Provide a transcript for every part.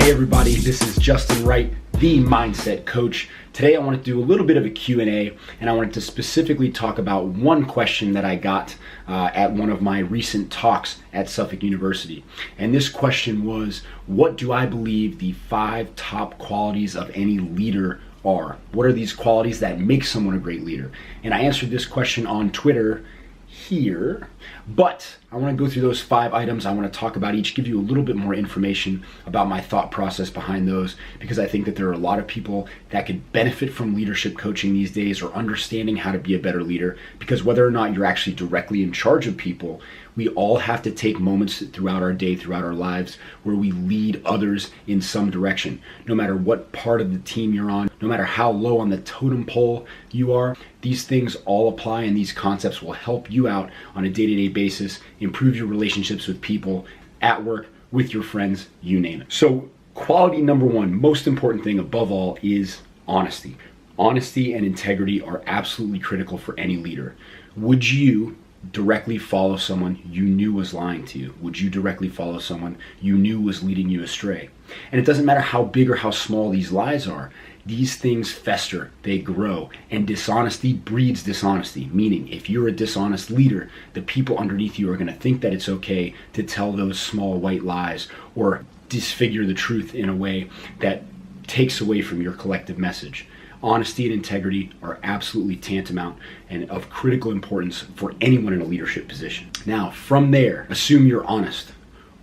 Hey everybody, this is Justin Wright, the Mindset Coach. Today I want to do a little bit of a Q&A, and I wanted to specifically talk about one question that I got at one of my recent talks at Suffolk University. And this question was, what do I believe the 5 top qualities of any leader are? What are these qualities that make someone a great leader? And I answered this question on Twitter here, but I want to go through those 5 items. I want to talk about each, give you a little bit more information about my thought process behind those, because I think that there are a lot of people that could benefit from leadership coaching these days, or understanding how to be a better leader, because whether or not you're actually directly in charge of people, we all have to take moments throughout our day, throughout our lives, where we lead others in some direction. No matter what part of the team you're on, no matter how low on the totem pole you are, these things all apply, and these concepts will help you out on a day-to-day basis, improve your relationships with people, at work, with your friends, you name it. So quality number 1, most important thing above all, is honesty. Honesty and integrity are absolutely critical for any leader. Would you directly follow someone you knew was lying to you? Would you directly follow someone you knew was leading you astray? And it doesn't matter how big or how small these lies are. These things fester, they grow, and dishonesty breeds dishonesty. Meaning, if you're a dishonest leader, the people underneath you are going to think that it's okay to tell those small white lies or disfigure the truth in a way that takes away from your collective message. Honesty and integrity are absolutely tantamount and of critical importance for anyone in a leadership position. Now, from there, assume you're honest.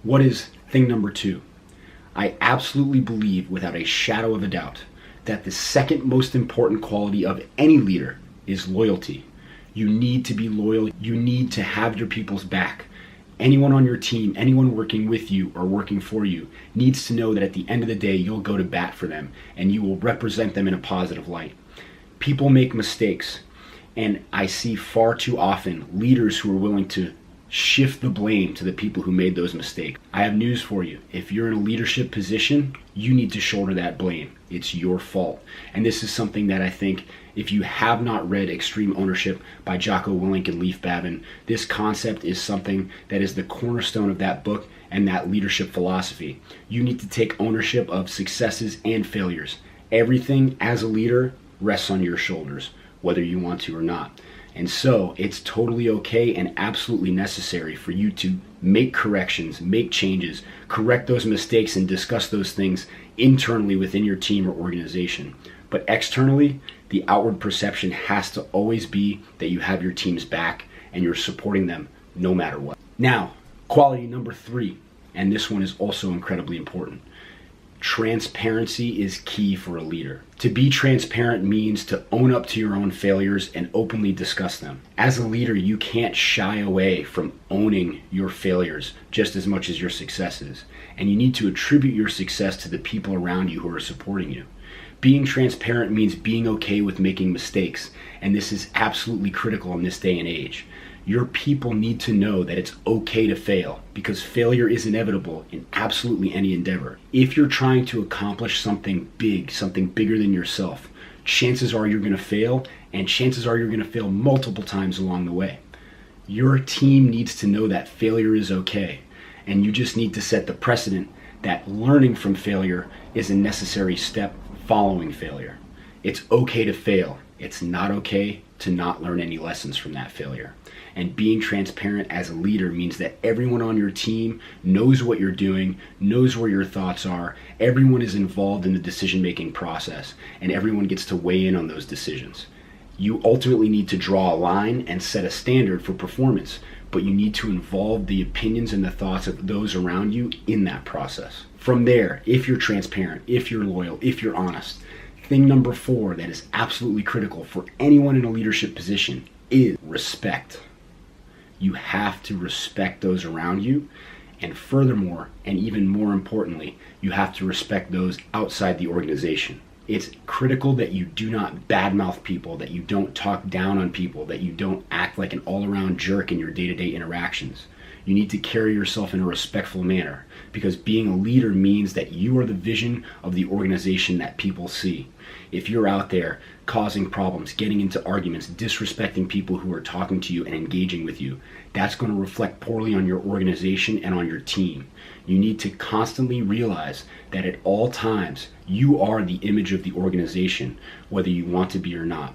What is thing number 2? I absolutely believe, without a shadow of a doubt, that the second most important quality of any leader is loyalty. You need to be loyal. You need to have your people's back. Anyone on your team, anyone working with you or working for you, needs to know that at the end of the day, you'll go to bat for them and you will represent them in a positive light. People make mistakes, and I see far too often leaders who are willing to shift the blame to the people who made those mistakes. I have news for you. If you're in a leadership position, you need to shoulder that blame. It's your fault. And this is something that I think, if you have not read Extreme Ownership by Jocko Willink and Leif Babin, this concept is something that is the cornerstone of that book and that leadership philosophy. You need to take ownership of successes and failures. Everything as a leader rests on your shoulders, whether you want to or not. And so it's totally okay and absolutely necessary for you to make corrections, make changes, correct those mistakes, and discuss those things internally within your team or organization. But externally, the outward perception has to always be that you have your team's back and you're supporting them no matter what. Now, quality number 3, and this one is also incredibly important. Transparency is key for a leader. To be transparent means to own up to your own failures and openly discuss them. As a leader, you can't shy away from owning your failures just as much as your successes. And you need to attribute your success to the people around you who are supporting you. Being transparent means being okay with making mistakes, and this is absolutely critical in this day and age. Your people need to know that it's okay to fail, because failure is inevitable in absolutely any endeavor. If you're trying to accomplish something big, something bigger than yourself, chances are you're going to fail, and chances are you're going to fail multiple times along the way. Your team needs to know that failure is okay, and you just need to set the precedent that learning from failure is a necessary step following failure. It's okay to fail. It's not okay to not learn any lessons from that failure. And being transparent as a leader means that everyone on your team knows what you're doing, knows where your thoughts are, everyone is involved in the decision-making process, and everyone gets to weigh in on those decisions. You ultimately need to draw a line and set a standard for performance, but you need to involve the opinions and the thoughts of those around you in that process. From there, if you're transparent, if you're loyal, if you're honest, thing number 4 that is absolutely critical for anyone in a leadership position is respect. You have to respect those around you, and furthermore, and even more importantly, you have to respect those outside the organization. It's critical that you do not badmouth people, that you don't talk down on people, that you don't act like an all-around jerk in your day-to-day interactions. You need to carry yourself in a respectful manner, because being a leader means that you are the vision of the organization that people see. If you're out there causing problems, getting into arguments, disrespecting people who are talking to you and engaging with you, that's going to reflect poorly on your organization and on your team. You need to constantly realize that at all times, you are the image of the organization, whether you want to be or not.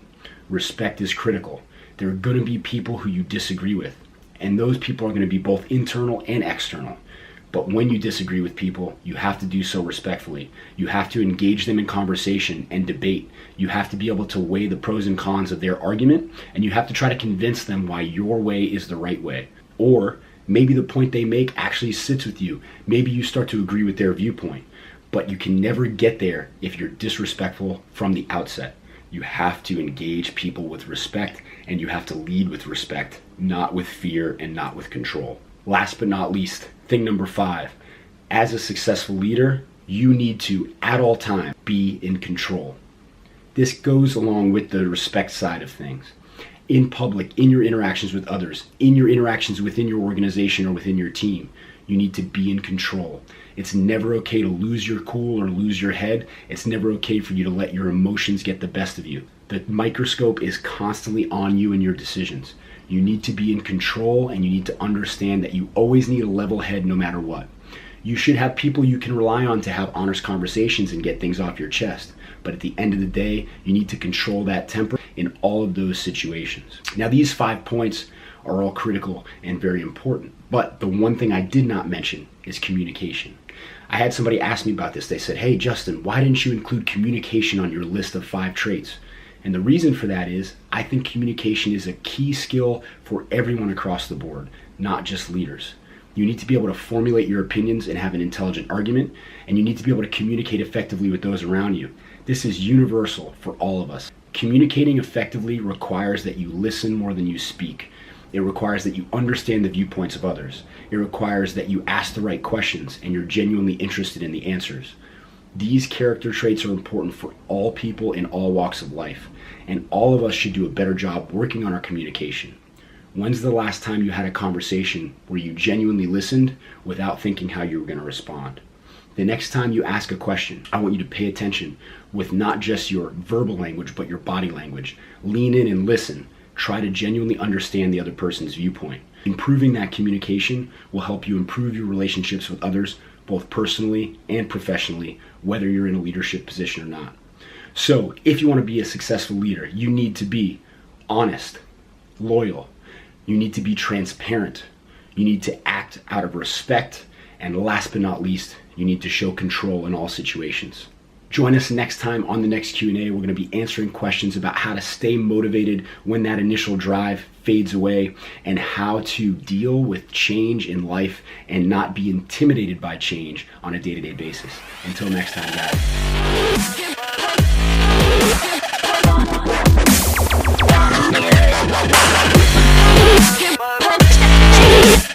Respect is critical. There are going to be people who you disagree with, and those people are going to be both internal and external. But when you disagree with people, you have to do so respectfully. You have to engage them in conversation and debate. You have to be able to weigh the pros and cons of their argument, and you have to try to convince them why your way is the right way. Or maybe the point they make actually sits with you. Maybe you start to agree with their viewpoint. But you can never get there if you're disrespectful from the outset. You have to engage people with respect, and you have to lead with respect, not with fear and not with control. Last but not least, thing number 5, as a successful leader, you need to, at all times, be in control. This goes along with the respect side of things. In public, in your interactions with others, in your interactions within your organization or within your team, you need to be in control. It's never okay to lose your cool or lose your head. It's never okay for you to let your emotions get the best of you. The microscope is constantly on you and your decisions. You need to be in control, and you need to understand that you always need a level head no matter what. You should have people you can rely on to have honest conversations and get things off your chest. But at the end of the day, you need to control that temper in all of those situations. Now, these 5 points are all critical and very important. But the one thing I did not mention is communication. I had somebody ask me about this. They said, "Hey, Justin, why didn't you include communication on your list of 5 traits?" And the reason for that is I think communication is a key skill for everyone across the board, not just leaders. You need to be able to formulate your opinions and have an intelligent argument, and you need to be able to communicate effectively with those around you. This is universal for all of us. Communicating effectively requires that you listen more than you speak. It requires that you understand the viewpoints of others. It requires that you ask the right questions and you're genuinely interested in the answers. These character traits are important for all people in all walks of life, and all of us should do a better job working on our communication. When's the last time you had a conversation where you genuinely listened without thinking how you were going to respond? The next time you ask a question, I want you to pay attention with not just your verbal language, but your body language. Lean in and listen. Try to genuinely understand the other person's viewpoint. Improving that communication will help you improve your relationships with others, both personally and professionally, whether you're in a leadership position or not. So, if you want to be a successful leader, you need to be honest, loyal. You need to be transparent. You need to act out of respect. And last but not least, you need to show control in all situations. Join us next time on the next Q&A. We're going to be answering questions about how to stay motivated when that initial drive fades away, and how to deal with change in life and not be intimidated by change on a day-to-day basis. Until next time, guys.